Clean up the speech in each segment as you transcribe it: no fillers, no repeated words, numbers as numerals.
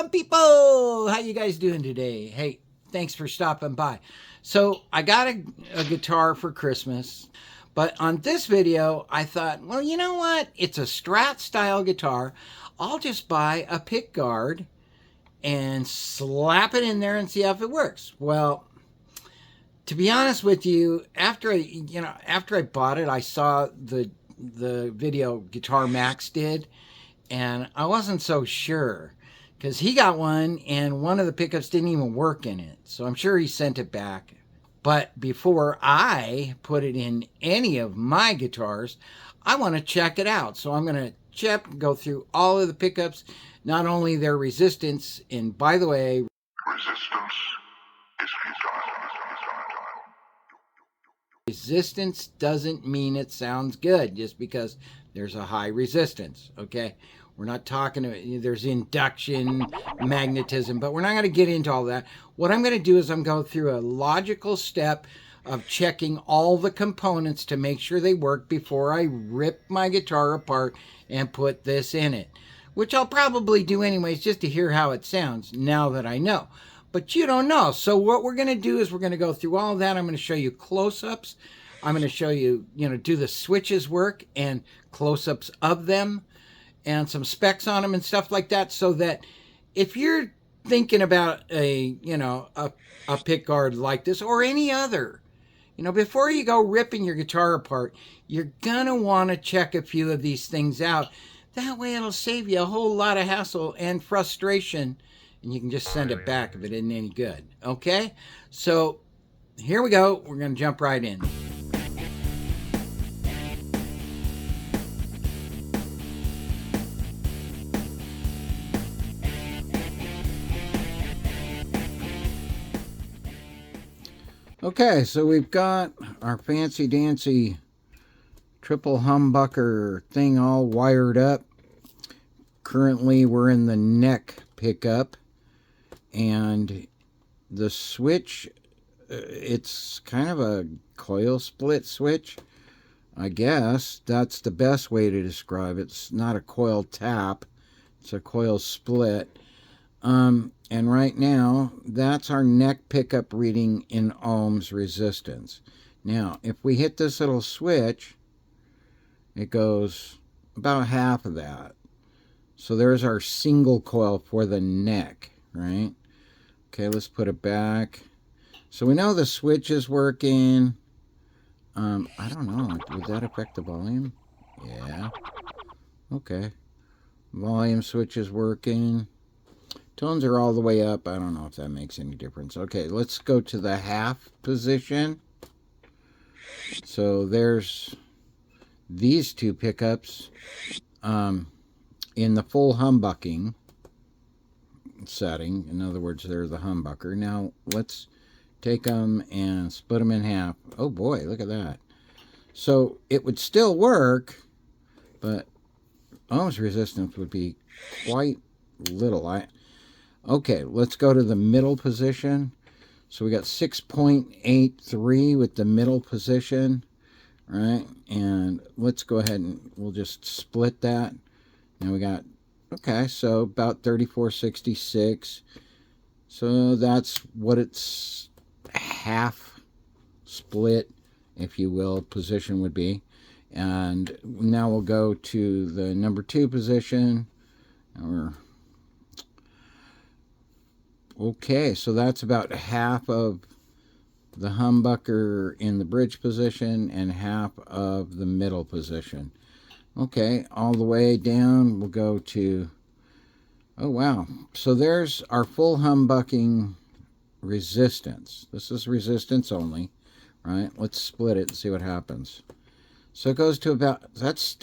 on, people? How you guys doing today? Hey, thanks for stopping by. So I got a guitar for Christmas, but on this video I thought, well, you know what, it's a Strat style guitar. I'll just buy a Pickguard and slap it in there and see if it works. Well, to be honest with you, after I bought it, I saw the video Guitar Max did, and I wasn't so sure because he got one and one of the pickups didn't even work in it. So I'm sure he sent it back. But before I put it in any of my guitars, I want to check it out. So I'm going to go through all of the pickups, not only their resistance, and by the way, resistance is futile. Resistance doesn't mean it sounds good just because there's a high resistance, okay? We're not talking, there's induction, magnetism, but we're not going to get into all that. What I'm going to do is I'm going to go through a logical step of checking all the components to make sure they work before I rip my guitar apart and put this in it, which I'll probably do anyways just to hear how it sounds now that I know. But you don't know. So what we're going to do is we're going to go through all of that. I'm going to show you close-ups. I'm going to show you, do the switches work and close-ups of them and some specs on them and stuff like that, so that if you're thinking about a Pickguard like this or any other, before you go ripping your guitar apart, you're going to want to check a few of these things out. That way it'll save you a whole lot of hassle and frustration, and you can just send it back if it isn't any good. Okay? So here we go. We're going to jump right in. Okay, so we've got our fancy dancy triple humbucker thing all wired up. Currently we're in the neck pickup, and the switch, it's kind of a coil split switch, I guess. That's the best way to describe it. It's not a coil tap, it's a coil split. And right now, that's our neck pickup reading in ohms resistance. Now, if we hit this little switch, it goes about half of that. So there's our single coil for the neck, right? Okay, let's put it back. So we know the switch is working. I don't know, would that affect the volume? Yeah. Okay. Volume switch is working. Tones are all the way up. I don't know if that makes any difference. Okay, let's go to the half position. So there's these two pickups in the full humbucking setting. In other words, they're the humbucker. Now let's take them and split them in half. Oh boy, look at that. So it would still work, but ohms resistance would be quite little. Okay, let's go to the middle position. So we got 6.83 with the middle position, right? And let's go ahead and we'll just split that. Now we got, okay, so about 3466. So that's what its half split, if you will, position would be. And now we'll go to the number 2 position. Okay, so that's about half of the humbucker in the bridge position and half of the middle position. Okay, all the way down we'll go to, oh wow, so there's our full humbucking resistance. This is resistance only, right? Let's split it and see what happens. So it goes to about, that's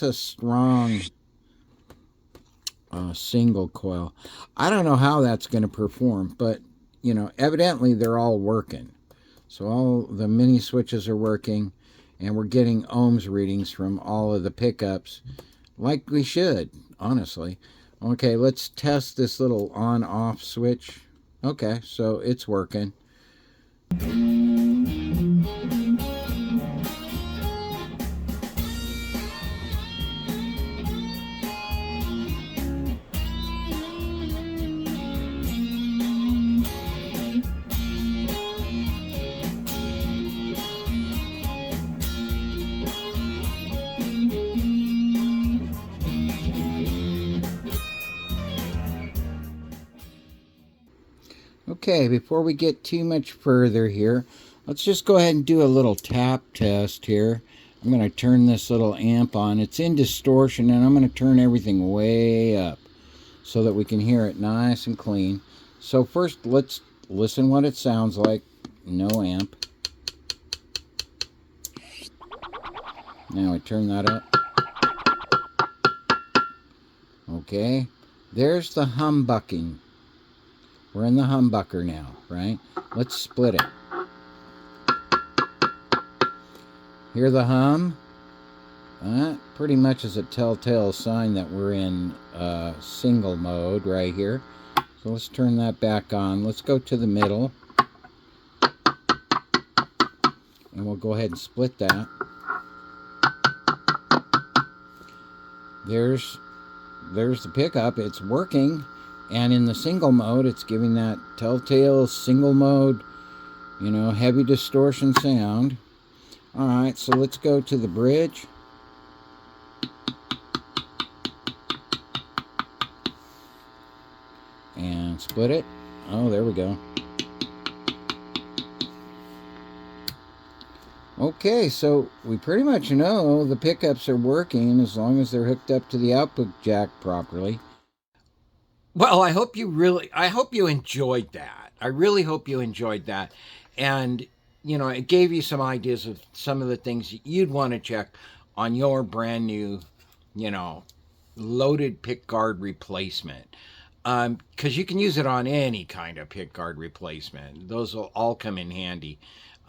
a strong single coil. I don't know how that's going to perform, but evidently they're all working. So all the mini switches are working, and we're getting ohms readings from all of the pickups, like we should, honestly. Okay, let's test this little on-off switch. Okay, so it's working. Okay, before we get too much further here, let's just go ahead and do a little tap test here. I'm going to turn this little amp on. It's in distortion, and I'm going to turn everything way up so that we can hear it nice and clean. So first, let's listen what it sounds like. No amp. Now I turn that up. Okay, there's the humbucking. We're in the humbucker now, right? Let's split it. Hear the hum? Pretty much is a telltale sign that we're in single mode right here. So let's turn that back on. Let's go to the middle. And we'll go ahead and split that. There's the pickup. It's working. And in the single mode, it's giving that telltale single mode, heavy distortion sound. Alright, so let's go to the bridge. And split it. Oh, there we go. Okay, so we pretty much know the pickups are working as long as they're hooked up to the output jack properly. Well, I hope you enjoyed that. I really hope you enjoyed that. And, it gave you some ideas of some of the things you'd want to check on your brand new, loaded pickguard replacement. Because you can use it on any kind of pickguard replacement. Those will all come in handy.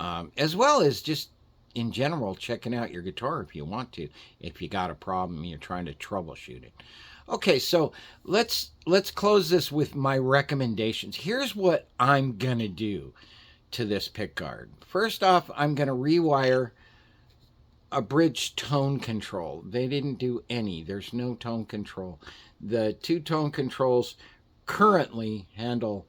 As well as just in general checking out your guitar if you want to, if you got a problem and you're trying to troubleshoot it. Okay, so let's close this with my recommendations. Here's what I'm gonna do to this pickguard. First off, I'm gonna rewire a bridge tone control. They didn't do any. There's no tone control. The two tone controls currently handle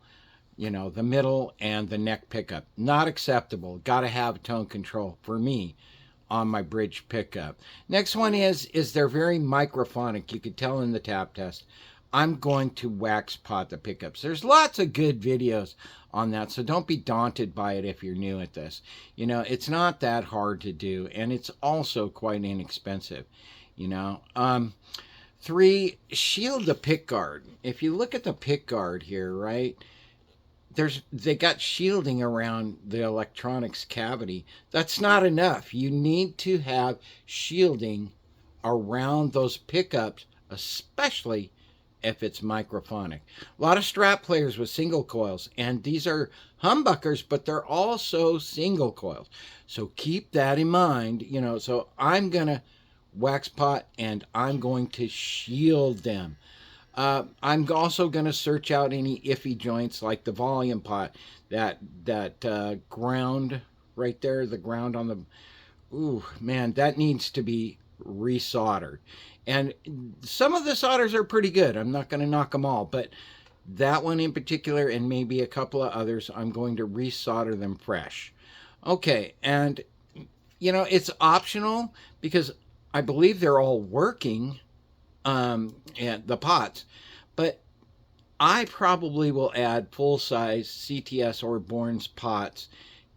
the middle and the neck pickup. Not acceptable. Got to have tone control for me on my bridge pickup. Next one is they're very microphonic. You could tell in the tap test. I'm going to wax pot the pickups. There's lots of good videos on that, so don't be daunted by it if you're new at this. It's not that hard to do, and it's also quite inexpensive. 3, shield the pickguard. If you look at the pickguard here, right, they got shielding around the electronics cavity. That's not enough. You need to have shielding around those pickups, especially if it's microphonic. A lot of Strat players with single coils, and these are humbuckers, but they're also single coils. So keep that in mind. So I'm gonna wax pot and I'm going to shield them. I'm also going to search out any iffy joints like the volume pot, that ground right there, the ground on the, ooh, man, that needs to be resoldered. And some of the solders are pretty good. I'm not going to knock them all, but that one in particular and maybe a couple of others, I'm going to resolder them fresh. Okay, and, it's optional because I believe they're all working. And the pots, but I probably will add full-size CTS or Bourne's pots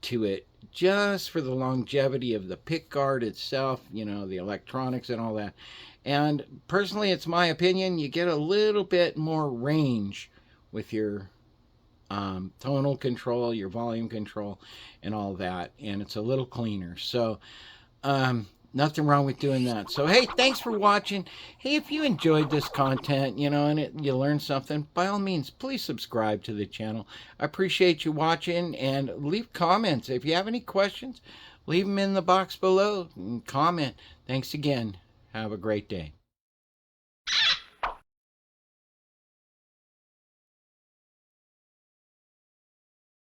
to it just for the longevity of the pickguard itself, the electronics and all that. And personally, it's my opinion, you get a little bit more range with your tonal control, your volume control, and all that, and it's a little cleaner. So nothing wrong with doing that. So, hey, thanks for watching. Hey, if you enjoyed this content, and you learned something, by all means, please subscribe to the channel. I appreciate you watching, and leave comments. If you have any questions, leave them in the box below and comment. Thanks again. Have a great day.